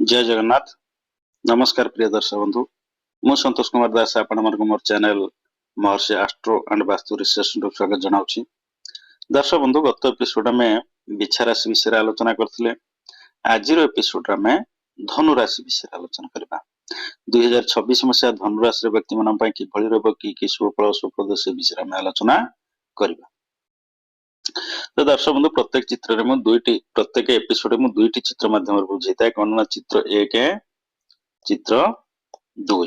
जय जगन्नाथ। नमस्कार प्रिय दर्शक बंधु, मु संतोष कुमार दास आपण मोर channel Maharshi astro and vastu research स्वागत जनाऊँ। दर्शक बंधु, गत एपिसोड में बिछा राशि विषय आलोचना करथिले। आज एपिसोड में धनु राशि विषय आलोचना करबा। 2026 मसीहा धनु राशि व्यक्ति मन पय किभଳି रहबो कि सुफल सुप्रद से विषय में आलोचना करबा। तो दर्शक बंधु, प्रत्येक चित्र रे प्रत्येक एपिसोड में दुईटी चित्र माध्यम बुझाई कौन चित्र 1 चित्र 2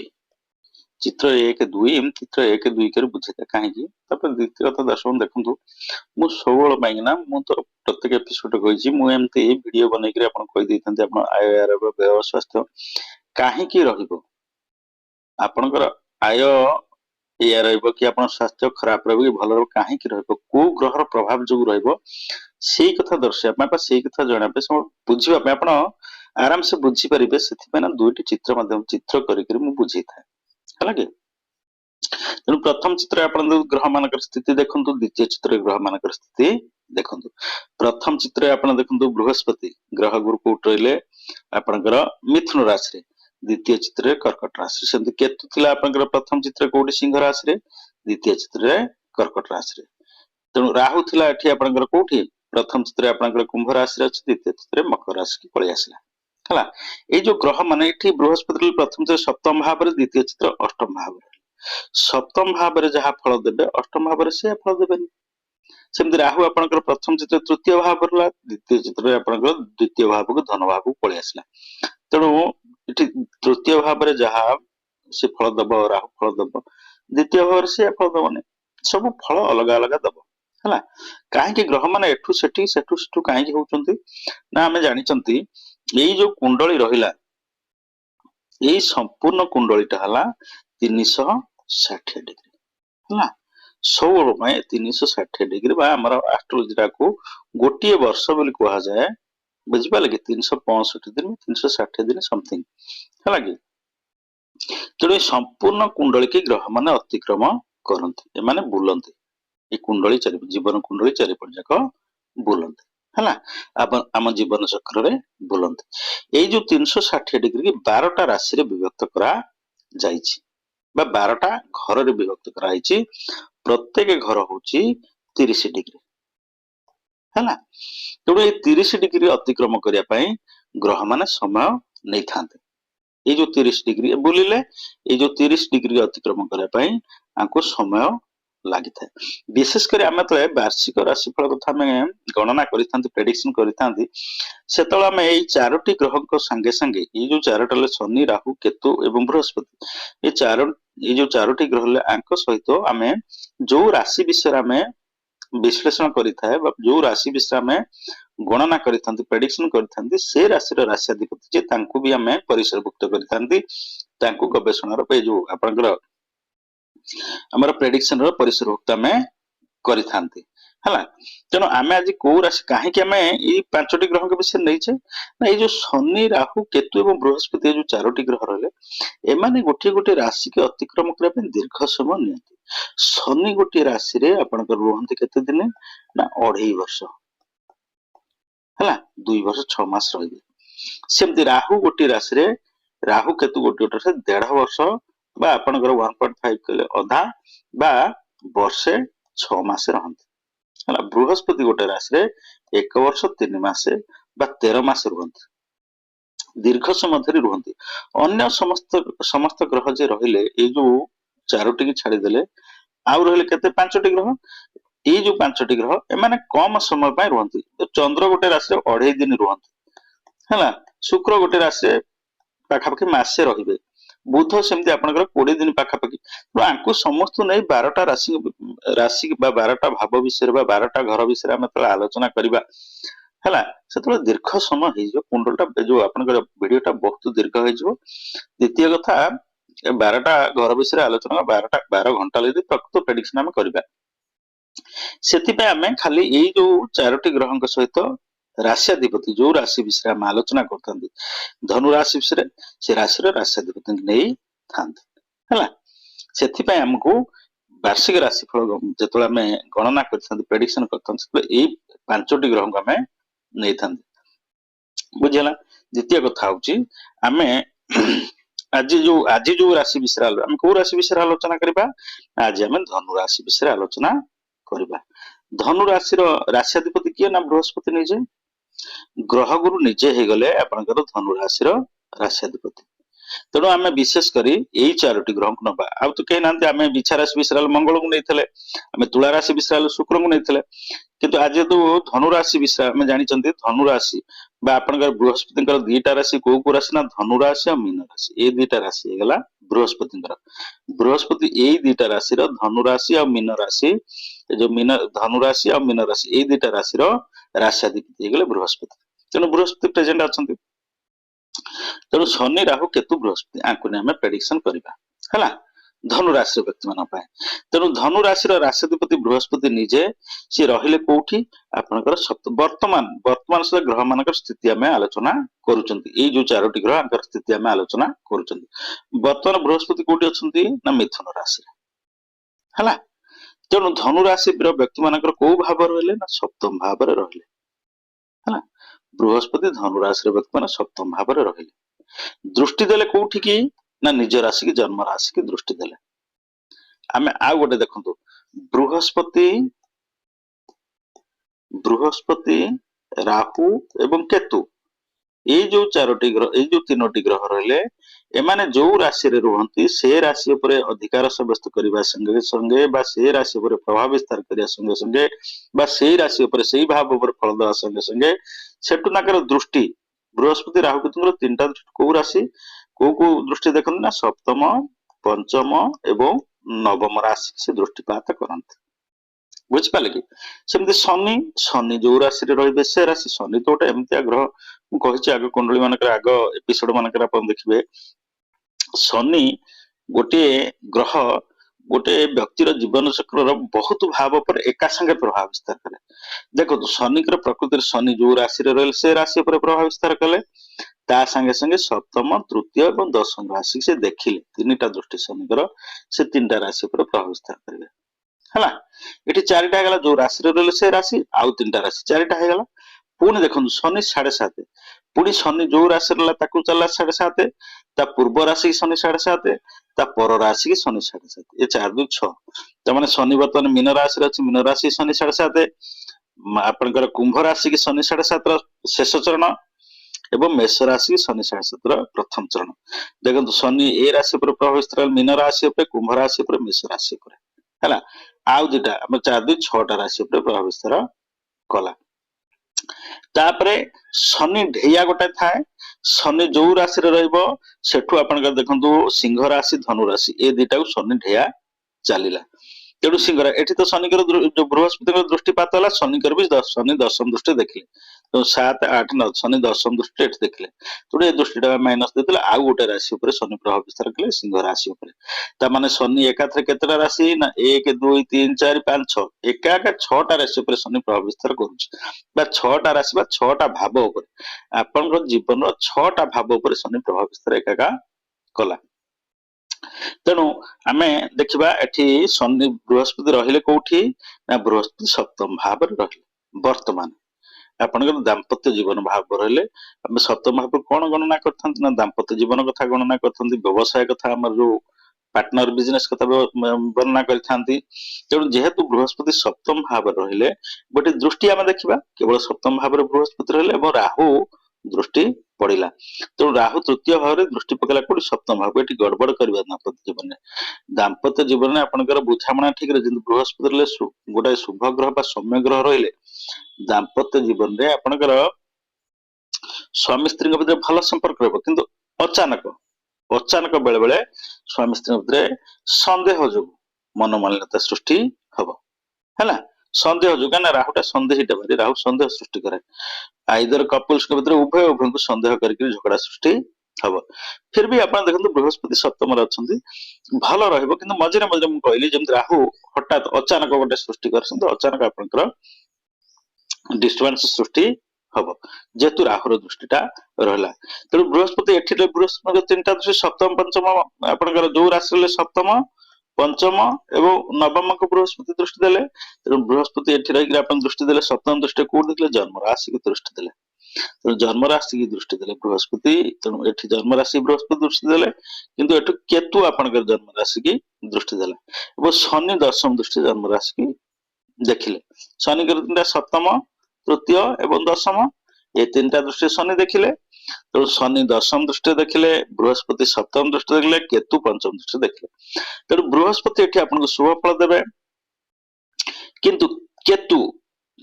चित्र 1 2 चित्र 1 2 कर बुझाई कहीं द्वितीय कथा दर्शक बंधु देखु मु सबल मु तो प्रत्येक एपिसोड कही मुझे वीडियो बनई आय व्यय स्वास्थ्य कहीं आपणकर आय या कि स्वास्थ्य खराब रही भल कहीं को ग्रहर प्रभाव जो रही कथा दर्शापा से कथा जनापे बुझापे आप आराम से बुझीपारे से दुईटी चित्र माध्यम चित्र कर बुझे था कि तेणु प्रथम चित्र आप ग्रह मान स्थिति देखु, द्वितीय चित्र ग्रह मान स्थिति देखु। प्रथम चित्र आप देखु बृहस्पति ग्रह गुरु कोट रही आपणकर मिथुन राशि, द्वितीय चित्र कर्कट राशि। सेमती केतु थिला आपणकर प्रथम चित्र कोटी सिंह राशि, द्वितीय चित्र कर्कट राशि। तेणु राहु थिला एठी आपणकर कोठी प्रथम चित्र आपणकर कुंभ राशि अछि, द्वितीय चित्र मकर राशि की पळि आसिला हला। ए जो ग्रह माने एठी बृहस्पति प्रथम चित्र सप्तम भाव रे, द्वितीय चित्र अष्टम भाव रे। सप्तम भाव रे जहा फल देबे अष्टम भाव रे से फल देबेनी। सेमती राहु आपणकर प्रथम चित्र तृतीय भाव रला, द्वितीय चित्र आपणकर द्वितीय भाव को धन भाव को पळि आसिला। तेणु एठी तृतीय भाव रे जहा से फल दब राहु फल दब, द्वितीय भाव रे से फल दबने। सब फल अलग अलग दब हला। काहे ग्रह माने एठू सेठी सेठू सेठू काहे होउचंती ना आमे जानिचंती एई जो कुंडली रहिला एई संपूर्ण कुंडलीटा हला 360 डिग्री हला। सब में 360 डिग्री बा हमर एस्ट्रोलॉजी को गोटे वर्ष बोली कहा जाए, बुझि पाले कि 365 दिन 360 दिन समथिंग हला कि। तेणु संपूर्ण कुंडली की ग्रह माने अतिक्रम करंती, ए माने बुलंती ए कुंडली चारि जीवन कुंडली चारिपट जाक बुलंती हला। आम जीवन चक्र रे बुलंती। ए जो 360 डिग्री की 12टा राशि रे विभक्त करा जाइछि बा 12टा घर रे विभक्त करा आइछि। प्रत्येक घर होची 30 डिग्री हला। तेणु ए 30 डिग्री अतिक्रम करिया पई ग्रह माने समय नै थांते। ए जो 30 डिग्री बुलिले ए जो 30 डिग्री अतिक्रम करिया पई आंको समय लागि थाए। विशेष कर आमे तो वार्षिक राशिफल कथा में गणना करिथांती, प्रेडिक्शन करिथांती, सेतल आमे एई चारोटी ग्रह को संगे संगे ए जो चारोटा शनि राहु केतु एवं बृहस्पति ए जो चारोटी ग्रह ले आंक सहित आमे जो राशि विषय आमे विश्लेषण करिथाए बा जो राशि विषय आमे गणना करिथांती, प्रेडिक्शन करिथांती, से राशि रो राशि अधिपति जे तांको भी आमे परिसरभुक्त करिथांती। तांको गवेषणा रो जो आपनकर हमर प्रेडिक्शन रो परिसरभुक्त आमे करिथांती हला। तेणु आमे आज को राशि काहे कि आमे ई पांचटी ग्रह के विषय नै छे ना, ए जो शनि राहु केतु एवं बृहस्पति जो चारोटी ग्रह रहले ए माने गोटे गोटे राशि के अतिक्रम करे पे दीर्घ समय नियंती। शनि गोटे राशि रे आपनकर रहंती केते दिन ना 2.5 वर्ष हला, 2 वर्ष 6 मास रहिबे। सेमती राहु गोटे राशि रे राहु केतु गोटे गोटे से 1.5 वर्ष बा आपनकर 1.5 कले अधा बा वर्षे 6 मास रहंती हला। बृहस्पति गोटे राशि रे 1 वर्ष 3 मास बा 13 मास रहंती, दीर्घ समय धरि रहंती। अन्य समस्त ग्रह जे रहिले ए जो चारोटी की छाड़ी देले आउ रहिले केते 5टी ग्रह। ए जो 5टी ग्रह ए माने कम समय पय रहंती। तो चंद्र गोटे राशि रे 2.5 दिन रहंती हला। शुक्र गोटे राशि रे पाखापाखि मासे रहिबे। बुध सेमती आपनकर 20 दिन पाखापाखि। तो आंको समस्त नै 12टा राशि बा 12टा भाव विषय बा 12टा घर विषय हम त आलोचना करिबा हला। सेतले दीर्घ समय हे जो कुंडलटा जो आपनकर वीडियोटा बहुत दीर्घ हे जो। द्वितीय कथा 12टा घर विषय आलोचना 12 घंटा लगे प्रकृत प्रेडिक्शन हम करिबा। सेति पे हमें खाली एई जो चारोटी ग्रहक सहित राशि अधिपति जो राशि विषय हम आलोचना करथांती, धनु राशि विषय से राशि रो राशि अधिपति नै थांते हला। सेति पे हमको वार्षिक राशिफल जतले हमें गणना करथांती, प्रेडिक्शन करथांती, एई 5टी ग्रह को हमें नै थांती। बुझीगला। द्वितीय कथा होची आमे आज जो राशि विषय आम को राशि विषय आलोचना करबा आज आम धनु राशि विषय आलोचना करबा। धनु राशि राशियाधिपति किए ना बृहस्पति निजे ग्रह गुरु निजे हे गले आपनकर धनु राशि राशियाधिपति। तेणु आम विशेष करी यही चारोटी ग्रह को नबा आ तो कही ना आम बिछा राशि विषय मंगल को नहीं आम तुला राशि विषय शुक्र को नहीं किंतु आज तो धनु राशि विषय आम जानी धनु राशि आपनकर बृहस्पति दुईटा राशि को राशि ना धनु राशि और मीन राशि ये दुईटा राशि होगा बृहस्पति बृहस्पति यही दुईटा राशि धनु राशि और मीन राशि जो मीन धनु राशि और मीन राशि ये दुईटा राशि राशियाधिपति होगले बृहस्पति। तेणु बृहस्पति प्रेजेंट अच्छा तेणु शनि राहु केतु बृहस्पति आंकु आम प्रेडिक्शन करवा धनु राशि व्यक्ति मान तेणु धनु राशि राशिपति बृहस्पति निजे सी रहिले कोठी आपनकर वर्तमान वर्तमान से ग्रह मान स्थिति आम आलोचना करुँच जो चारोटी ग्रह आंकर स्थिति आम आलोचना करुँच। वर्तमान बृहस्पति कोठी अच्छा ना मिथुन राशि है तेणु धनु राशि व्यक्ति मान कौ भाव रहिले ना सप्तम भाव रहिले है बृहस्पति धनु राशि व्यक्ति मान सप्तम भाव रहिले दृष्टि देले कोठी की ना निज राशि की जन्म राशि की दृष्टि देले आमे आउ गोटे देखंतु बृहस्पति बृहस्पति राहु एवं केतु ये जो चारोटी ग्रह ये जो तीनोटी ग्रह रहिले एमाने जो राशि रे रुहंती से राशि उपरे अधिकार सब्यस्त करबा संगे संगे बा से राशि उपरे प्रभाव विस्तार करिया संगे संगे बा से राशि उपरे सेही भाव उपरे फल देवा संगे संगे सेटु नाकर दृष्टि बृहस्पति राहु केतुर तीनटा को राशि को दृष्टि देखते ना सप्तम पंचम एवं नवम राशि से दृष्टिपात करते बुझिपारे कि सेमती शनि शनि जो राशि रे से राशि शनि तो गोटे एमती ग्रह मुझे आग कुंडली मान आग एपिसोड मान देखिए शनि गोटे ग्रह गोटे व्यक्तिर जीवन चक्र बहुत भाव पर एका संगे प्रभाव विस्तार करे। देखो शनि प्रकृति शनि जो राशि रे से राशि पर प्रभाव विस्तार कले ता संगे संगे सप्तम तृतीय और दशम राशि से देखिले तीनटा दृष्टि शनिकर से तीनटा राशि पर प्रभाव विस्तार करेंगे है ये चारिटा है जो राशि रे से राशि आउ तीनटा राशि चारिटा है पुणी देखो शनि 7.5 पुणी शनि जो राशि चला 7.5 ता पूर्व राशि की शनि 7.5 ता पर राशि की शनि 7.5 ये 4 2 6 तमाने शनि बर्तमान मीन राशि अच्छी मीन राशि शनि 7.5 आपनकर कुंभ राशि की शनि 7.5 शेष चरण एवं मेष राशि शनि 7.5 प्रथम चरण देखो शनि ए राशि पर प्रभाव विस्तार मीन राशि पर कुंभ राशि पर मेष राशि पर है आउ दुटा आम 4 2 6 राशि पर प्रभाव विस्तार कला तापरे शनि ढेया गोटे थाए शनि जो राशि सेठू आपन देखंतु सिंह राशि धनु राशि ए दुटा को शनि ढेया चलीला तेणु सिंह एठी तो शनिकर जो बृहस्पति दृष्टिपात है शनिकर भी शनि दशम दृष्टि देखिले तो 7 8 9 शनि दशम दृष्टि देखिले तेणु ये दृष्टि माइनस देते आउ गोटे राशि शनि प्रभाव विस्तार कले सिंह राशि ताने शनि एकाथरे केतटा राशि ना 1 2 3 4 5 6 एका 6टा राशि शनि प्रभाव विस्तार कर 6टा राशि 6टा भाव आपण जीवन 6टा भाव शनि प्रभाव विस्तार एका कला तेणु आम देखा एठी शनि बृहस्पति रहिले कौटी ना बृहस्पति सप्तम भाव रहिले वर्तमान आपनकर दाम्पत्य जीवन भाव रहिले आम सप्तम भाव कौन गणना करथां ना दाम्पत्य जीवन कथा गणना करथां व्यवसाय कथा हमर जो पार्टनर बिजनेस कथा वर्णना करथांती तेणु जेहेतु बृहस्पति सप्तम भाव रहिले गोटे दृष्टि आम देखा केवल सप्तम भाव बृहस्पति रहिले और राहु दृष्टि पड़ा तेणु राहु तृतीय भाव में दृष्टि पकड़ा कौटी सप्तम भाव ये गड़बड़ करवा दाम्पत्य जीवन में आपंकर बुझाणा ठीक है बृहस्पति गोटे शुभ ग्रह सौम्य ग्रह रहिले दाम्पत्य जीवन में आपंकर स्वामी स्त्री भितर भल संपर्क रही अचानक अचानक बेले बेले स्वामी स्त्री भितर संदेह जो मनोमालिन्यता सृष्टि हम है संदेह जो क्या राहुटा सन्देहीटा भारी राहु संदेह सृष्टि करे आइदर कपल्स के भीतर उभय उभय को संदेह करके झगड़ा सृष्टि हम फिर भी आप देखते बृहस्पति सप्तम अच्छा भल रही मझे मझे मुझे कहली जमी राहु हठात अचानक गोटे सृष्टि कर अचानक आपंकर डिस्टर्बांस सृष्टि हम जेहेतु राहुर दृष्टिटा रहा तेणु बृहस्पति एठी बृहस्पति 3टा दृष्टि सप्तम पंचम आपंकर जो राशि सप्तम पंचम एवं नवम को बृहस्पति दृष्टि देले तेणु बृहस्पति एठी रही दृष्टि देले सप्तम दृष्टि कौट देखले जन्म राशि की दृष्टि देले ତେଣୁ ଜନ୍ମ ରାଶି की दृष्टि देले बृहस्पति तेणु एठी जन्म राशि बृहस्पति दृष्टि देले किंतु एठु केतु आपनकर जन्म राशि की दृष्टि देला एवं शनि दशम दृष्टि जन्म राशि की देखिले शनि तीनटा सप्तम तृतीय एवं दशम ये तीनटा दृष्टि शनि देखिले तेणु शनि दशम दृष्टि देखिले बृहस्पति सप्तम दृष्टि देखिले केतु पंचम दृष्टि देखिले तेणु बृहस्पति एठी आपनको शुभ फल देबे किंतु केतु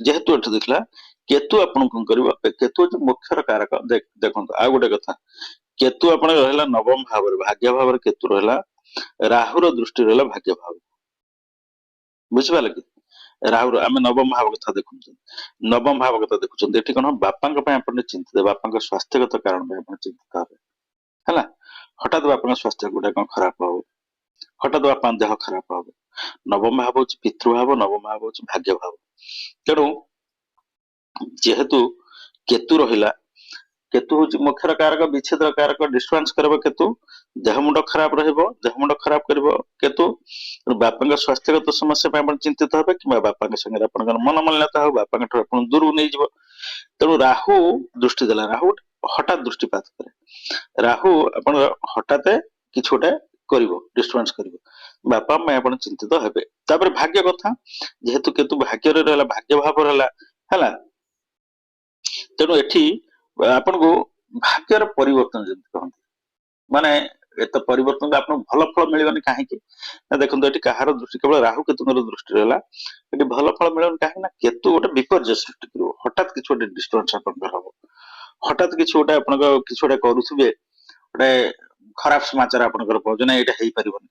जेहेतु एठी देखला केतु आपण कौन करिवो केतु जो मुख्यर कारक देखंतु आ गोटे कथा केतु आपण रहला नवम भाव रे भाग्य भाव रे केतु रहला राहु रो दृष्टि रहला भाग्य भाव बुझिबाल कि राहु आम नवम भाव कथा देखुं नवम भाव कथा देखुं एठी कोन बापांक पय आपण चिंतित बापांक स्वास्थ्यगत कारण पय आपण चिंतित हेबे हला हठात बापांक स्वास्थ्य गोटे कोन खराब हो हठात बापांक देह खराब हो नवम भाव होची पितृभाव नवम भाव होची भाग्य भाव तेणु जेहेतु केतु रहिला केतु होची मुख्य कारक विच्छेद कारक डिस्टर्बेंस करबो केतु देह मुंड खराब रहइबो देह मुंड खराब करबो केतु बापांक स्वास्थ्यगत समस्या पे आपण चिंतित हेबे कि बापांक संगे आपनकर मन मलिनता हो बापांक ठो आपण दूर नै जिवो तेणु राहु दृष्टि देला राहु हठात दृष्टिपात करे राहु आपण हठात कि छोटे करिवो डिस्टर्बेंस करिवो बापा मैं आपण चिंतित हेबे तापर भाग्य कथा जेहेतु केतु भाग्य रे रहला भाग्य भाव रहला हला तेणु एठी आपण को भाग्यर परिवर्तन जंत कहंती माने एत परिवर्तन आपन भल फल मिलबनी काहे कि ना देखंतु एठी कहार दृष्टि केवल राहु केतुंकर दृष्टि रहला एठी भल फल मिलबनी काहे ना केतु गोटे विपर्य सृष्टि करिवो हठात किछ गोटे डिस्टर्बेंस आपन हबो हठात किछ गोटे आपन किछ गोटे करूथबे गोटे खराब समाचार आपन पहुंचना एटा हेई परिबनी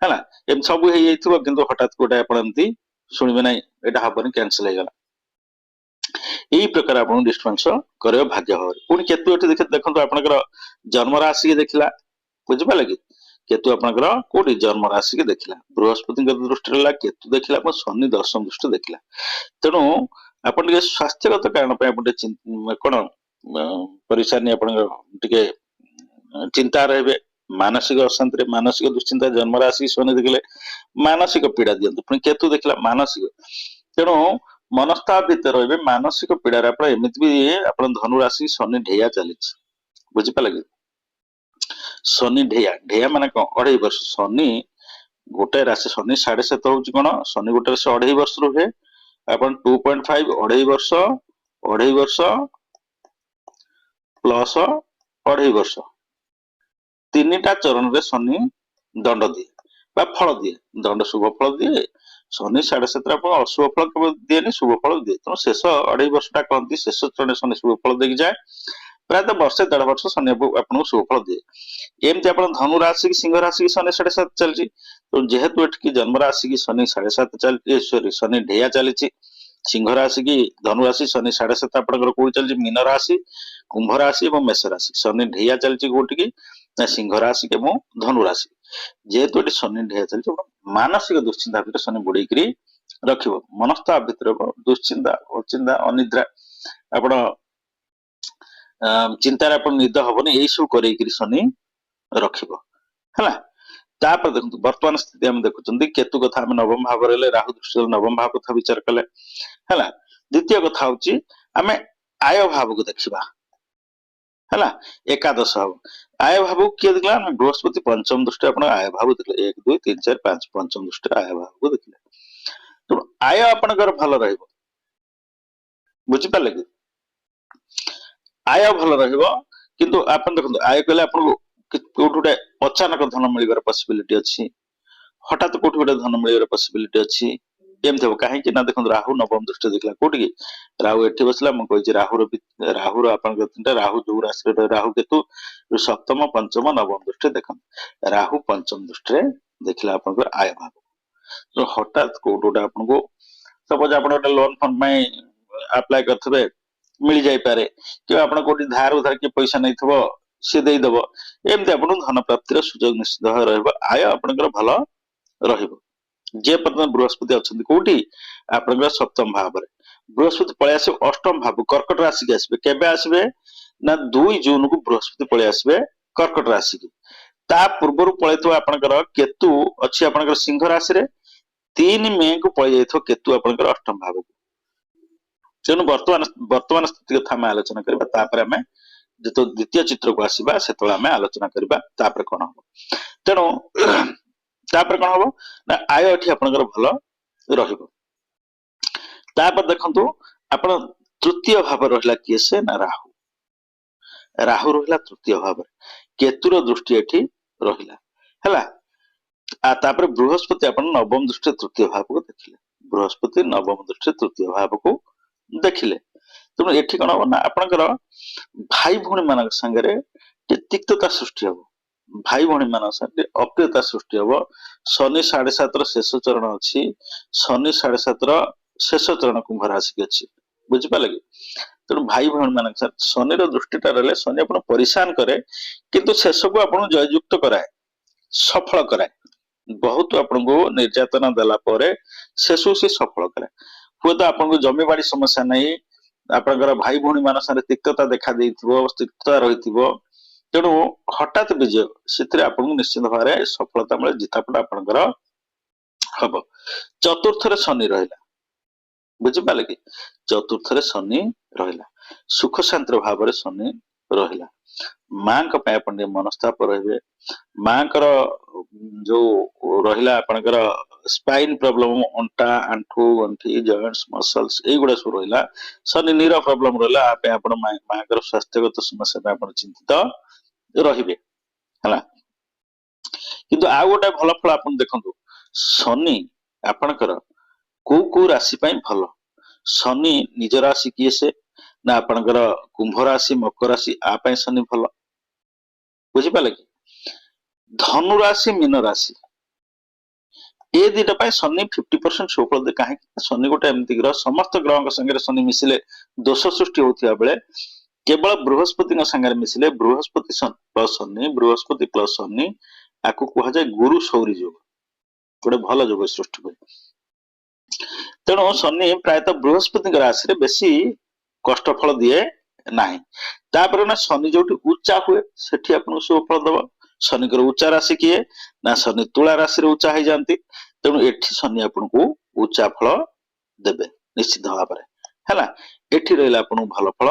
हला एम सब हेई जाइथिबो किंतु हठात गोटे आपन एमती सुनिबे नै एटा हबनी कैंसिल हे गला यही प्रकार आप डिस्टर्बेंस कर भाग्य भाव पुणी केतु ये देखो आपंकर जन्म राशि की देखला बुझिपारे कि केतु आपंकर कोटी जन्म राशि की देखला बृहस्पति दृष्टि रहा केतु देखला शनि दशम दृष्टि देखला तेणु आप स्वास्थ्यगत कारण कौन परेशानी टे चिंता रहे मानसिक अशांति मानसिक दुश्चिंता जन्म राशि शनि देखले मानसिक पीड़ा दिंतु पुणी केतु देखला मानसिक तेणु मनस्ताप भीतर रहे मानसिक पीड़ार एमती भी आप धनु राशि शनि ढेया चली बुझिपारे कि शनि ढेया ढेया माने कौन 2.5 वर्ष शनि गोटे राशि शनि 7.5 हूँ कौन शनि गोटे राशि 2.5 वर्ष रुहे आप 2.5 2.5 वर्ष प्लस 2.5 वर्ष 3टा चरण रे शनि दंड दिए फल दिए दंड शुभ फल दिए शनि 7.5 अशुभ फल केवल दिए शुभ फल दिए तेनाली शेष 2.5 वर्षटा कहती शेष चरण शनि शुभ फल देकी जाए प्रायः वर्षे 1.5 वर्ष शनि आपको शुभ फल दिए एमती आप धनु राशि की सिंह राशि की शनि 7.5 चलती तो जेहेतु एठिकी जन्म राशि की शनि 7.5 चलती सॉरी शनि ढेया चली सिंह राशि की धनु राशि शनि 7.5 आपंकर कौन चलती मीन राशि कुंभ राशि और मेष राशि शनि ढेया चलती कौटिकी सिंह राशि के धनु राशि जेहेतु ये शनि ढेया चलती मानसिक दुश्चिंता भीतर शनि बुड़ेकरी रख मनस्ताप भीतर दुश्चिंता अचिंता अनिद्रा आप चिंतार आप निद हबनी यही सब कर शनि रखा देखो वर्तमान स्थिति आम देखुं केतु कथा आम नवम भाव राहु दृष्टि नवम भाव कथा विचार कले है द्वितीय कथा हूँ आम आय भाव को देखा है एकादश भाव आय भाव किए देखला बृहस्पति पंचम दृष्टि आप आय भाव देखले 1 2 3 4 5 पंचम दृष्टि आय भाव को देखले तो आय आपनकर भल रहइबो बुझिपाले कि आय भल रहइबो किंतु आपन देखो आय कहले आपन कोठुटे अचानक धन मिलबार पॉसिबिलिटी अछि हठात कोठुटे धन मिलबार पॉसिबिलिटी अछि एमते हो काहे कि ना देखो राहु नवम दृष्टि देखला कोठी कि राहु एठी बसला म कहि राहु आपन तीनटा राहु जो राशि राहु केतु सप्तम पंचम नवम दृष्टि देखन राहु पंचम दृष्टि देखला आपन आय भाव तो हठात कोठुटे आपन को सपोज आप लोन फंड में अप्लाई करथिबे मिल जाई पारे कि आपण कोठी धार उधार के पैसा नै थबो से देई दबो एमते आपण धन प्राप्तिर सुयोग निश्चित रहइबो आय आपनकर भलो रहइबो जे पर्यंत बृहस्पति अछंती कोठी आपनकर सप्तम भाव रे बृहस्पति पळे आसे अष्टम भाव कर्कट राशि के आसबे केबे आसबे ना 2 जून को बृहस्पति पळे आसबे कर्कट राशि की ता पूर्व पळैतो आपनकर केतु अछि आपनकर सिंह राशि रे 3 मे को पळे जाइथो केतु आपनकर अष्टम भाव को ତେଣୁ ବର୍ତ୍ତମାନ ସ୍ଥିତି କଥା ଆମେ ଆଲୋଚନା କରିବା, ତାପରେ ଆମେ ଯେତେବେଳେ ଦ୍ୱିତୀୟ ଚିତ୍ରକୁ ଆସିବା ସେତେବେଳେ ଆମେ ଆଲୋଚନା କରିବା ତାପରେ କଣ ହବ। ତେଣୁ ତାପରେ କଣ ହବ ନା ଆୟ ଏଠି ଆପଣଙ୍କର ଭଲ ରହିବ। ତାପରେ ଦେଖନ୍ତୁ ଆପଣ ତୃତୀୟ ଭାବ ରହିଲା କିଏ ସେ ନା ରାହୁ। ରାହୁ ରହିଲା ତୃତୀୟ ଭାବରେ, କେତୁର ଦୃଷ୍ଟି ଏଠି ରହିଲା ହେଲା। ତାପରେ ବୃହସ୍ପତି ଆପଣ ନବମ ଦୃଷ୍ଟିରେ ତୃତୀୟ ଭାବକୁ ଦେଖିଲେ, ବୃହସ୍ପତି ନବମ ଦୃଷ୍ଟିରେ ତୃତୀୟ ଭାବକୁ ଦେଖିଲେ। ତେଣୁ ଏଠି କଣ ହବ ନା ଆପଣଙ୍କର ଭାଇ ଭଉଣୀ ମାନଙ୍କ ସାଙ୍ଗରେ ତିକ୍ତତା ସୃଷ୍ଟି ହବ, ଭାଇ ଭଉଣୀ ମାନଙ୍କ ସାଙ୍ଗରେ ଅପ୍ରିୟତା ସୃଷ୍ଟି ହବ। ଶନି 7.5 ର ଶେଷ ଚରଣ ଅଛି, ଶନି 7.5 ର ଶେଷ ଚରଣ କୁମ୍ଭ ରାଶିକି ଅଛି, ବୁଝିପାରିଲେ କି। ତେଣୁ ଭାଇ ଭଉଣୀ ମାନଙ୍କ ସାଙ୍ଗରେ ଶନିର ଦୃଷ୍ଟିଟା ରହିଲେ ଶନି ଆପଣ ପରିଶାନ କରେ, କିନ୍ତୁ ଶେଷକୁ ଆପଣଙ୍କୁ ଜୟଯୁକ୍ତ କରାଏ, ସଫଳ କରାଏ। ବହୁତ ଆପଣଙ୍କୁ ନିର୍ଯାତନା ଦେଲା ପରେ ଶେଷକୁ ସେ ସଫଳ କରାଏ। ହୁଏତ ଆପଣଙ୍କୁ ଜମିବାଡି ସମସ୍ୟା ନାହିଁ, ଆପଣଙ୍କର ଭାଇ ଭଉଣୀ ମାନଙ୍କ ସାଙ୍ଗରେ ତିକ୍ତତା ଦେଖା ଦେଇଥିବ, ତିକ୍ତତା ରହିଥିବ, ତେଣୁ ହଠାତ୍ ବିଜୟ ସେଥିରେ ଆପଣଙ୍କୁ ନିଶ୍ଚିତ ଭାବରେ ସଫଳତା ମିଳେ, ଜିତାପଟ ଆପଣଙ୍କର ହବ। ଚତୁର୍ଥରେ ଶନି ରହିଲା, ବୁଝିପାରିଲେ କି, ଚତୁର୍ଥରେ ଶନି ରହିଲା, ସୁଖ ଶାନ୍ତିର ଭାବରେ ଶନି ରହିଲା। ମାଙ୍କ ପାଇଁ ଆପଣ ଟିକେ ମନସ୍ତାପ ରହିବେ, ମାଙ୍କର ଯୋଉ ରହିଲା ଆପଣଙ୍କର ସ୍ପାଇନ ପ୍ରୋବ୍ଲେମ, ଅଣ୍ଟା ଆଣ୍ଠୁ ଗଣ୍ଠି ଜଏଣ୍ଟସ ମସଲ୍ସ ଏଇଗୁଡା ସବୁ ରହିଲା। ଶନି ନିର ପ୍ରୋବ୍ଲେମ ରହିଲା, ଆ ପାଇଁ ଆପଣ ମାଙ୍କର ସ୍ୱାସ୍ଥ୍ୟଗତ ସମସ୍ୟା ପାଇଁ ଆପଣ ଚିନ୍ତିତ ରହିବେ ହେଲା। କିନ୍ତୁ ଆଉ ଗୋଟେ ଭଲ ଫଳ ଆପଣ ଦେଖନ୍ତୁ, ଶନି ଆପଣଙ୍କର କୋଉ କୋଉ ରାଶି ପାଇଁ ଭଲ। ଶନି ନିଜ ରାଶି କିଏ ସେ ନା ଆପଣଙ୍କର କୁମ୍ଭ ରାଶି ମକର ରାଶି, ଆ ପାଇଁ ଶନି ଭଲ, ବୁଝିପାରିଲେ କି। ଧନୁ ରାଶି ମୀନ ରାଶି ଏ ଦିଟା ପାଇଁ ଶନି 50% ସୁଫଳ ଦିଏ। କାହିଁକି, ଶନି ଗୋଟେ ଏମିତି ଗ୍ରହ, ସମସ୍ତ ଗ୍ରହଙ୍କ ସାଙ୍ଗରେ ଶନି ମିଶିଲେ ଦୋଷ ସୃଷ୍ଟି ହଉଥିବା ବେଳେ କେବଳ ବୃହସ୍ପତିଙ୍କ ସାଙ୍ଗରେ ମିଶିଲେ ବୃହସ୍ପତି ପ୍ଲସ ଶନି, ବୃହସ୍ପତି ପ୍ଲସ ଶନି, ଆକୁ କୁହାଯାଏ ଗୁରୁ ସୌରୀ ଯୋଗ, ଗୋଟେ ଭଲ ଯୋଗ ସୃଷ୍ଟି ହୁଏ। ତେଣୁ ଶନି ପ୍ରାୟତଃ ବୃହସ୍ପତିଙ୍କ ରାଶିରେ ବେଶୀ କଷ୍ଟ ଫଳ ଦିଏ ନାହିଁ। ତାପରେ ନା ଶନି ଯୋଉଠି ଉଚ୍ଚା ହୁଏ ସେଠି ଆପଣଙ୍କୁ ସୁଫଳ ଦବ। ଶନିଙ୍କର ଉଚ୍ଚା ରାଶି କିଏ ନା ଶନି ତୁଳା ରାଶିରେ ଉଚ୍ଚା ହେଇଯାନ୍ତି, ତେଣୁ ଏଠି ଶନି ଆପଣଙ୍କୁ ଉଚ୍ଚା ଫଳ ଦେବେ ନିଶ୍ଚିତ ଭାବରେ ହେଲା। ଏଠି ରହିଲେ ଆପଣଙ୍କୁ ଭଲ ଫଳ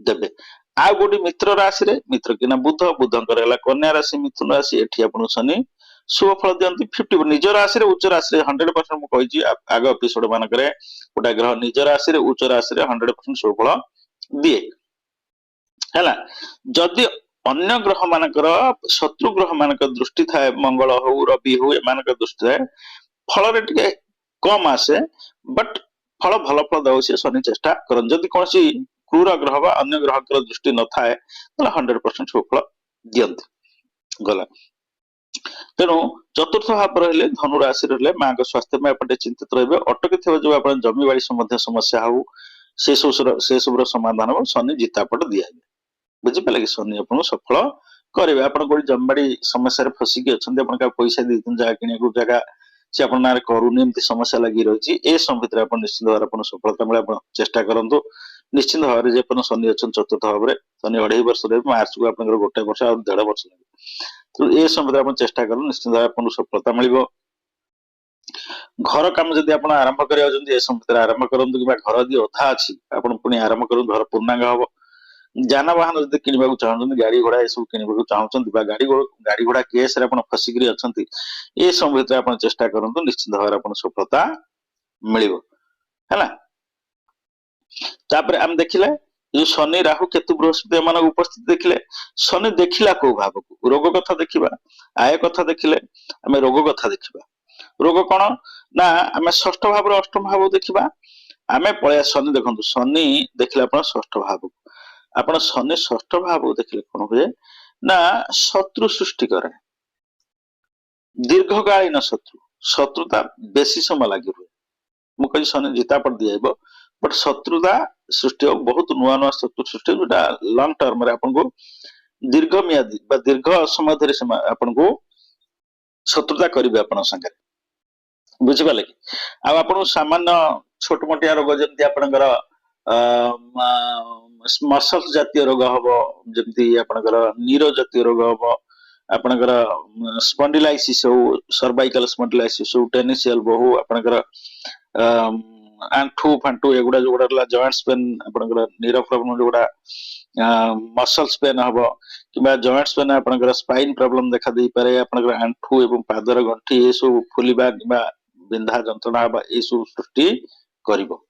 ଦେବେ। ଆଉ ଗୋଟେ ମିତ୍ର ରାଶିରେ, ମିତ୍ର କିନା ବୁଧ, ବୁଧଙ୍କର ହେଲା କନ୍ୟା ରାଶି ମିଥୁନ ରାଶି, ଏଠି ଆପଣଙ୍କୁ ଶନି ଶୁଭ ଫଳ ଦିଅନ୍ତି 50। ନିଜ ରାଶିରେ ଉଚ୍ଚ ରାଶିରେ 100%, ମୁଁ କହିଛି ଆଗ ଏପିସୋଡ ମାନଙ୍କରେ, ଗୋଟେ ଗ୍ରହ ନିଜ ରାଶିରେ ଉଚ୍ଚ ରାଶିରେ 100% ଶୁଭ ଫଳ ଦିଏ ହେଲା। ଯଦି ଅନ୍ୟ ଗ୍ରହ ମାନଙ୍କର, ଶତ୍ରୁ ଗ୍ରହ ମାନଙ୍କର ଦୃଷ୍ଟି ଥାଏ, ମଙ୍ଗଳ ହଉ ରବି ହଉ ଏମାନଙ୍କ ଦୃଷ୍ଟି ଥାଏ, ଫଳରେ ଟିକେ କମ ଆସେ, ବଟ୍ ଫଳ ଭଲ ଫଳ ଦଉ ସେ ଶନି ଚେଷ୍ଟା କରନ୍ତି। ଯଦି କୌଣସି କ୍ରୁର ଗ୍ରହ ବା ଅନ୍ୟ ଗ୍ରହଙ୍କର ଦୃଷ୍ଟି ନଥାଏ ତାହେଲେ 100% ସୁଫଳ ଦିଅନ୍ତି। ଗଲା, ତେଣୁ ଚତୁର୍ଥ ଭାବ ରହିଲେ ଧନୁ ରାଶି ରହିଲେ ମାଙ୍କ ସ୍ୱାସ୍ଥ୍ୟ ପାଇଁ ଆପଣ ଟିକେ ଚିନ୍ତିତ ରହିବେ। ଅଟକି ଥିବା ଯୋଉ ଆପଣ ଜମିବାଡି ସମ୍ବନ୍ଧୀୟ ସମସ୍ୟା ହଉ ସେ ସବୁର ସମାଧାନ ହବ, ଶନି ଜିତାପଟ ଦିଆଯିବ, ବୁଝିପାରିଲେ କି। ଶନି ଆପଣଙ୍କୁ ସଫଳ କରିବେ। ଆପଣ କୋଉଠି ଜମିବାଡି ସମସ୍ୟାରେ ଫସିକି ଅଛନ୍ତି, ଆପଣ କାହା ପଇସା ଦେଇଛନ୍ତି ଜାଗା କିଣିବାକୁ, ଜାଗା ସେ ଆପଣ ନାଁରେ କରୁନି, ଏମିତି ସମସ୍ୟା ଲାଗି ରହିଛି, ଏ ସବୁ ଭିତରେ ଆପଣ ନିଶ୍ଚିତ ଭାବରେ ଆପଣ ସଫଳତା ମିଳେ ଆପଣ ଚେଷ୍ଟା କରନ୍ତୁ। ନିଶ୍ଚିତ ଭାବରେ ଯେ ଆପଣ ଶନି ଅଛନ୍ତି ଚତୁର୍ଥ ଭାବରେ, ଶନି 2.5 ବର୍ଷ ରହିବେ, ମାର୍ଚ୍ଚକୁ ଆପଣଙ୍କର 1 ବର୍ଷ ଆଉ 1.5 ବର୍ଷ ଲାଗିବ। ତେଣୁ ଏ ସମୟରେ ଆପଣ ଚେଷ୍ଟା କରନ୍ତୁ, ନିଶ୍ଚିତ ଭାବରେ ଆପଣଙ୍କୁ ସଫଳତା ମିଳିବ। ଘର କାମ ଯଦି ଆପଣ ଆରମ୍ଭ କରିବାକୁ ଚାହୁଁଛନ୍ତି ଏ ସମୟରେ ଆରମ୍ଭ କରନ୍ତୁ, କିମ୍ବା ଘର ଯଦି ଅଧା ଅଛି ଆପଣ ପୁଣି ଆରମ୍ଭ କରନ୍ତୁ, ଘର ପୂର୍ଣ୍ଣାଙ୍ଗ ହବ। ଯାନବାହନ ଯଦି କିଣିବାକୁ ଚାହୁଁଛନ୍ତି, ଗାଡି ଘୋଡା ଏସବୁ କିଣିବାକୁ ଚାହୁଁଛନ୍ତି, ବା ଗାଡି ଘୋଡା କେସରେ ଆପଣ ଫସିକିରି ଅଛନ୍ତି, ଏ ସବୁ ଭିତରେ ଆପଣ ଚେଷ୍ଟା କରନ୍ତୁ, ନିଶ୍ଚିତ ଭାବରେ ଆପଣ ସଫଳତା ମିଳିବ ହେଲା। ତାପରେ ଆମେ ଦେଖିଲେ ଯୋଉ ଶନି ରାହୁ କେତୁ ବୃହସ୍ପତି ଏମାନଙ୍କ ଉପସ୍ଥିତି ଦେଖିଲେ, ଶନି ଦେଖିଲା କୋଉ ଭାବକୁ, ରୋଗ କଥା ଦେଖିବା, ଆୟ କଥା ଦେଖିଲେ ଆମେ ରୋଗ କଥା ଦେଖିବା। ରୋଗ କଣ ନା ଆମେ ଷଷ୍ଠ ଭାବରେ ଅଷ୍ଟମ ଭାବକୁ ଦେଖିବା। ଆମେ ପଳେଇବା ଶନି, ଦେଖନ୍ତୁ ଶନି ଦେଖିଲେ ଆପଣ ଷଷ୍ଠ ଭାବକୁ, ଆପଣ ଶନି ଷଷ୍ଠ ଭାବକୁ ଦେଖିଲେ କଣ ହୁଏ ନା ଶତ୍ରୁ ସୃଷ୍ଟି କରେ, ଦୀର୍ଘକାଳୀନ ଶତ୍ରୁତା ବେଶୀ ସମୟ ଲାଗି ରୁହେ। ମୁଁ କହିଲି ଶନି ଜିତାପଟ ଦିଆଯିବ, ବଟ୍ ଶତ୍ରୁତା ସୃଷ୍ଟି ହବ, ବହୁତ ନୂଆ ନୂଆ ଶତ୍ରୁ ସୃଷ୍ଟି ହବ, ଯୋଉଟା ଲଙ୍ଗ ଟର୍ମରେ ଆପଣଙ୍କୁ ଦୀର୍ଘ ମିଆଦି ବା ଦୀର୍ଘ ସମୟ ଧରି ଆପଣଙ୍କୁ ଶତ୍ରୁତା କରିବେ ଆପଣଙ୍କ ସାଙ୍ଗରେ, ବୁଝିପାରିଲେ କି। ଆଉ ଆପଣଙ୍କୁ ସାମାନ୍ୟ ଛୋଟ ମୋଟିଆ ରୋଗ ଯେମିତି ଆପଣଙ୍କର ମସଲ ଜାତୀୟ ରୋଗ ହବ, ଯେମିତି ଆପଣଙ୍କର ନିର ଜାତୀୟ ରୋଗ ହବ, ଆପଣଙ୍କର ସ୍ପଣ୍ଡିଲାଇସିସ୍ ହଉ, ସର୍ଭାଇକାଲ ସ୍ପଣ୍ଡିଲାଇସିସ୍ ହଉ, ଟେନିସି ଏଲ୍ବୋ ହଉ, ଆପଣଙ୍କର आंठू फांटू एगुड़ा जो गुड़ा जॉइंट्स पेन आपनकर नीरो प्रॉब्लम जो गुड़ा मसल्स पेन हबो किबा जॉइंट्स पेन आपनकर स्पाइन प्रॉब्लम देखा देई पारे आपनकर आंठू एवं पादर गंठी ए सब फुलिबा किबा बिंधा जंत्रणा बा ए सब सृष्टि करिवो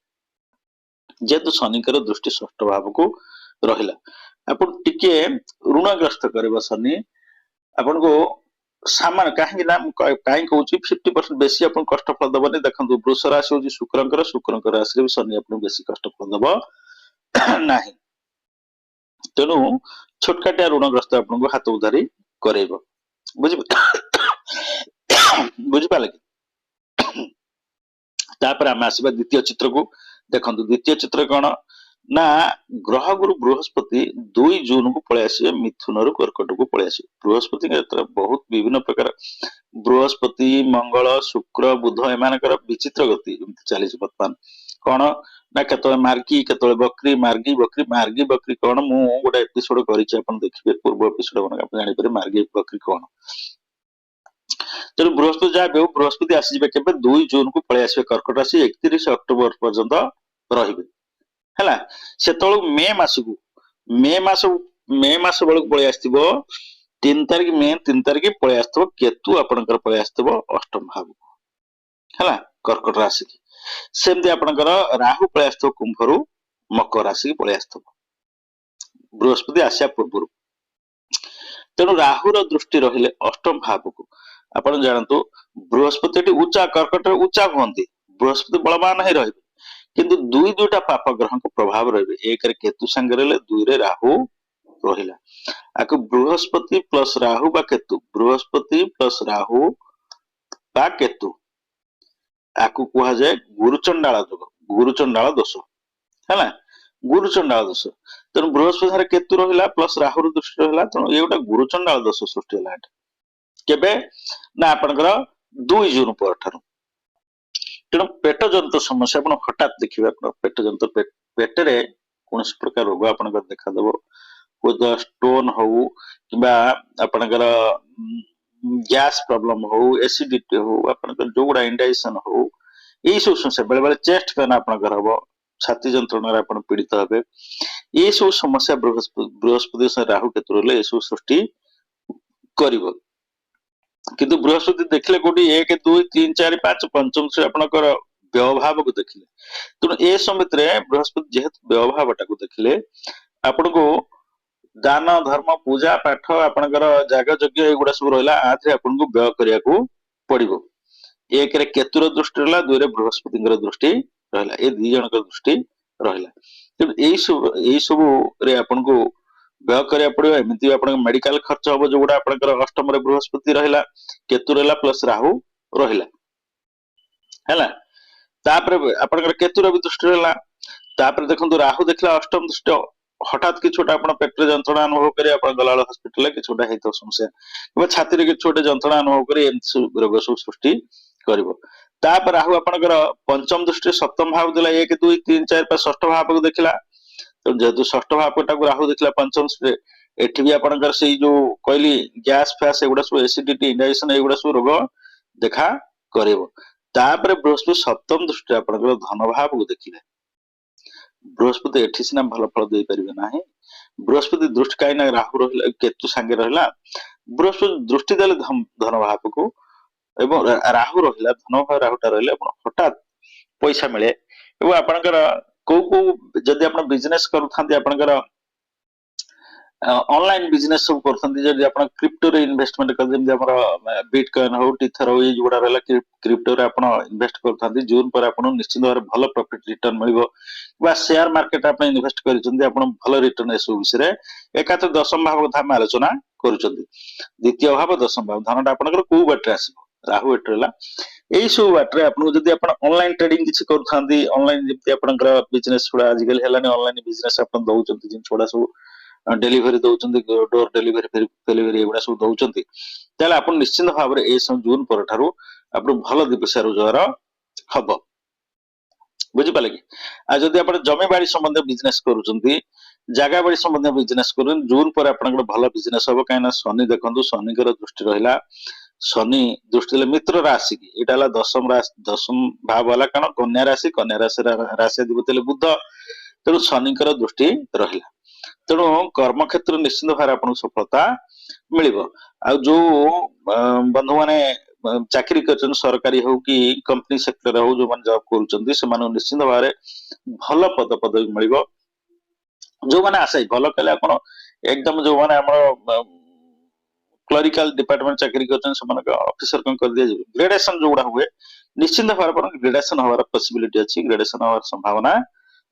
जेतु शनिकर दृष्टि षष्ठ भाव को रहिला आपण टिके ऋणग्रस्त करबो शनि आपण को सामान कहीं ना कहीं कहूँ 50% बेसी अपन कष्ट फल दबनी देखो वृष राशि हूँ शुक्रंकर राशि भी शनि आपको बेसी कष्ट फल दब ना तेणु छोटकाटिया ऋणग्रस्त आपन को हाथ उधारी करेब बुझिपारे कि तापर आम आसवा द्वितीय चित्र को देखो द्वितीय चित्र कौन ना ग्रह गुरु बृहस्पति 2 जून को पलि आसवे मिथुन रु कर्कट को पलि आसवे बृहस्पति बहुत विभिन्न प्रकार बृहस्पति मंगल शुक्र बुध एमानकर विचित्र गति चली बर्तमान कौन ना केतले मार्गी केतले बकरी मार्गी बकरी कौन मु गोटे एपिसोड करिछि अपन देखिबे पूर्व एपिसोड मन अपन जानि पारे मार्गी बकरी कौन तेणु बृहस्पति जहाँ बृहस्पति आसीबे केबे 2 जून को पलि आसवे कर्कट राशि 31 अक्टोबर पर्यंत रहिबे हैला सेतळु मे मास बेलू पलि आसथिबो 3 तारिख पलि आसथिबो केतु आपनकर पलि आसथिबो अष्टम भाव हैला कर्कट राशि की सेमती आपनकर राहु पलि आसथिबो कुंभ रु मकर राशि की पलि आसथिबो बृहस्पति आसिया पूर्व तेणु राहु रो दृष्टि रहिले अष्टम भाव को आपण जानतु बृहस्पति उच्चा कर्कट उच्चा हुंती बृहस्पति बलवान ही रहिबे किंतु दुईटा पाप ग्रह को प्रभाव रहिबे एक रे केतु संग रहले दुई रे राहु रहिला आको बृहस्पति प्लस राहु बा केतु बृहस्पति प्लस राहु बा केतु आको कुहा जाय गुरुचंडाल दोष हैला गुरुचंडाल दोष तेणु बृहस्पति रे केतु रहिला प्लस राहु रो दृष्टि रहिला तेणु ये गोटा गुरुचंडाल दोष सृष्टि होला केबे ना आपनकर 2 जून पर ठारू तेणु पेट जंत समस्या आपण हठात देखिबे पेट जंत पेटरे कौन प्रकार रोग आपनकर देखा देबो कोई स्टोन हो किबा आपनकर गैस प्रॉब्लम हो एसिडिटी हो आपनकर जो गुडा इंडाइजेशन हो ए सब समस्या बेले बेले चेस्ट पेन आपनकर हबो छाती जंत्रणा रे आपण पीड़ित हेबे ए सब समस्या बृहस्पति से राहु केतु रे ए सब सृष्टि करिवो किंतु बृहस्पति देखले कोटी 1 2 3 4 5 पंचम से आपनकर व्यवभाव को देखिले तेणु ए समिति रे बृहस्पति जेहेतु व्यवभावटा को देखिले आपण को दान धर्म पूजा पाठ आपनकर जाग यज्ञ एगुडा सब रहला आथे आपण को व्यय करिया को पड़िबो एक रे केतुर दृष्टि रहला दुई रे बृहस्पतिଙ୍କର दृष्टि रहला ए दी जनकर दृष्टि रहला तेणु एई सब रे आपण को व्यय करिया पड़िबो एमिति आपण मेडिकल खर्च हबो जोगुडा आपनकर अष्टम रे बृहस्पति रहला केतु रहला प्लस राहु रहला हैला तापर आपनकर केतु रे दृष्टि रहला तापर देखंतु राहु देखला अष्टम दृष्टि हठात कि छोटा आपण पेट जंत्रणा अनुभव करे आपण गलाळ हॉस्पिटल के छोटा हेतो समस्या किबा छाती रे कि छोटे जंत्रणा अनुभव करे एम रोग सब सृष्टि करिवो तापर राहु आपनकर पंचम दृष्टि सप्तम भाव देला 1 2 3 4 5 षष्ठ भाव को देखला तो जेतु षष्ठ भावटा को राहु देखला पंचम से एठी भी आपनकर सेई जो कहली गैस फैस एगुडा सब एसिडिटी इंडाइजेशन एगुडा सब रोग देखा करिवो तापर बृहस्पति सप्तम दृष्टि आपनकर धन भाव को देखिले बृहस्पति एठी सिना भल फल दे परिबे नाही बृहस्पति दृष्टि काई ना राहु रहला केतु संगे रहला बृहस्पति दृष्टि देले धन भाव को एवं राहु रहला धन भाव राहुटा रहले हठात पैसा मिले एवं आपनकर को जदि आपण बिजनेस करूथांती आपनकर ऑनलाइन बिजनेस सब करथांती जदि आपण क्रिप्टो रे इन्वेस्टमेंट कर जेम हमर बिटकॉइन हो टीथर हो ई गुडा रहला क्रिप्टो रे आपण इन्वेस्ट करथांती जून पर आपण निश्चित भाव भलो प्रॉफिट रिटर्न मिलिबो बा शेयर मार्केट आपण इन्वेस्ट करिसंती आपण भलो रिटर्न एसु विषय एकात दशम भाव कथा हम आलोचना करूचंती द्वितीय भाव दशम भाव धनटा आपनकर को बाटे आसीबो राहु एटला एई सब बाटे आपण जदि आपण ऑनलाइन ट्रेडिंग किछ करथांती ऑनलाइन जेते आपनकर बिजनेस छोड़ा आजिकल हेलानी ऑनलाइन बिजनेस आपण दउचंती जिन छोड़ा सब डेलीवरी दउचंती डोर डेलीवरी एगुडा सब दउचंती ताले आपण निश्चित भाव रे ए जून पर ठारू आपण भलो दिवसा रोजगार हबो बुझी पाले कि आ जदि आपण जमी बाड़ी संबंध बिजनेस करूचंती जागा बाड़ी संबंध बिजनेस करून जून पर आपण भलो बिजनेस हबो कायना शनि देखंतु शनिकर दृष्टि रहिला शनि दृष्टि देले मित्र राशि की एटा हला दशम भाव वाला कारण कन्या राशि राशि अधिपति हेले बुध तेणु शनिकर दृष्टि रहिला तेणु कर्म क्षेत्र निश्चित भाव आपन सफलता मिलिबो आ जो बंधु माने चाकरी कर सरकारी हो कि कंपनी सेक्टर हो जो मान जॉब करूछंती से मान निश्चित भाव भल पद पदवी मिलिबो जो माने आशा भल कले आपण एकदम जो माने हमर क्लरिकल डिपार्टमेंट चाकरी कर ऑफिसर कौन कर दिया ग्रेडेशन जो गुड़ा हुए निश्चित भाव ग्रेडेशन हमार पॉसिबिलिटी अच्छी ग्रेडेशन हमार संभावना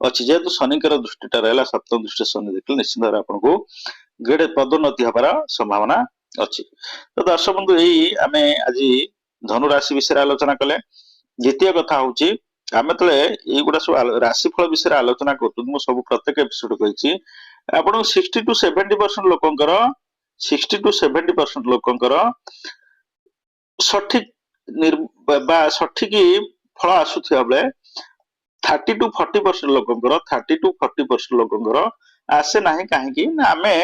अच्छी जेहेतु शनिकर दृष्टिटा रहा सप्तम दृष्टि शनि देखिए निश्चित भाव आपको ग्रेड पदोन्नति हमार संभावना अच्छी तो दर्शक बंधु यही आम आज धनु राशि विषय आलोचना कले द्वितीय कथा हूँ आम ये गुड़ा सब राशिफल विषय आलोचना कर सब प्रत्येक एपिसोड कही आपन 60 to 70% लोकंकर 60 to 70% लोकंकर सठिक सठिक फल आसुथिबा बेले 30 to 40% लोकंकर 30 to 40% लोकंकर आसे नाही काहेकि ना आमे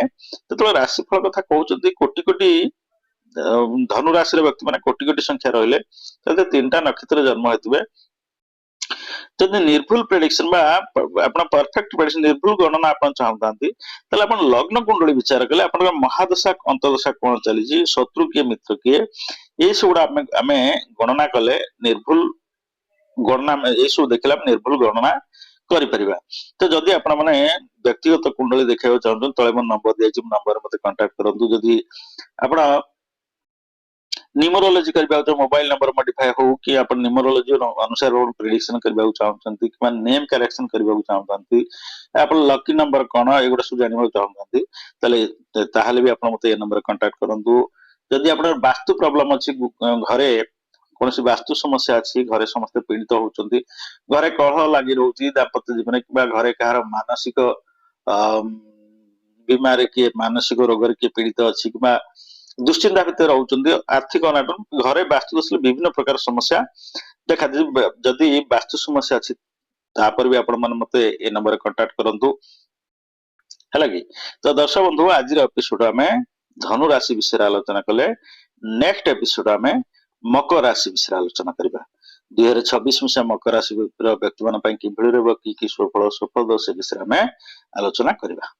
ततो राशिफल कथा कहउछथि कोटि कोटि धनु राशि रे व्यक्ति माने कोटि कोटि संख्या रहले तते तीनटा नक्षत्र जन्म हेतबे जदि निर्भुल प्रेडिक्शन बा आपण परफेक्ट प्रेडिक्शन निर्भुल गणना आपण चाहतांती तले आपण लग्न कुंडली विचार कले आपण महादशा अंतदशा कोन चली जी शत्रु के मित्र के ए सबुडा आमे गणना कले निर्भुल गणना ए सब देखला निर्भुल गणना करि परिबा तो जदि आपण माने व्यक्तिगत कुंडली देखायो चाहतु तले मन नंबर दिया छी नंबर मते कांटेक्ट करंतु जदि आपण न्यूमरोलॉजी करबा मोबाइल नंबर मॉडिफाई हो कि अपन न्यूमरोलॉजी अनुसार प्रेडिक्शन करबा चाहछंती कि नेम करेक्शन करबा चाहछंती अपन लकी नंबर कोन एगुडा सब जानिबा चाहछंती तले ताहाले भी अपन मते ए नंबर कांटेक्ट करंतु जदि अपन वास्तु प्रॉब्लम अछि घरे कोनसी वास्तु समस्या अछि घरे समस्त पीड़ित होउछंती घरे कलह लागि रहउची दाम्पत्य जीवन किबा घरे कहार मानसिक बीमारी के मानसिक रोग के पीड़ित अछि किबा दुश्चिंता भितर रहउछंती आर्थिक अनाटन घरे वास्तु दशले विभिन्न प्रकार समस्या देखा जदि वास्तु समस्या अछि तापर भी आपण मन मते ए नंबर कांटेक्ट करंतु हला कि तो दर्शक बंधु आज एपिसोड में धनु राशि विषय आलोचना कले नेक्स्ट एपिसोड में मकर राशि विषय आलोचना करबा 2026 मसीहा मकर राशि व्यक्ति मान कि सुफल सफल से विषय में आलोचना करबा।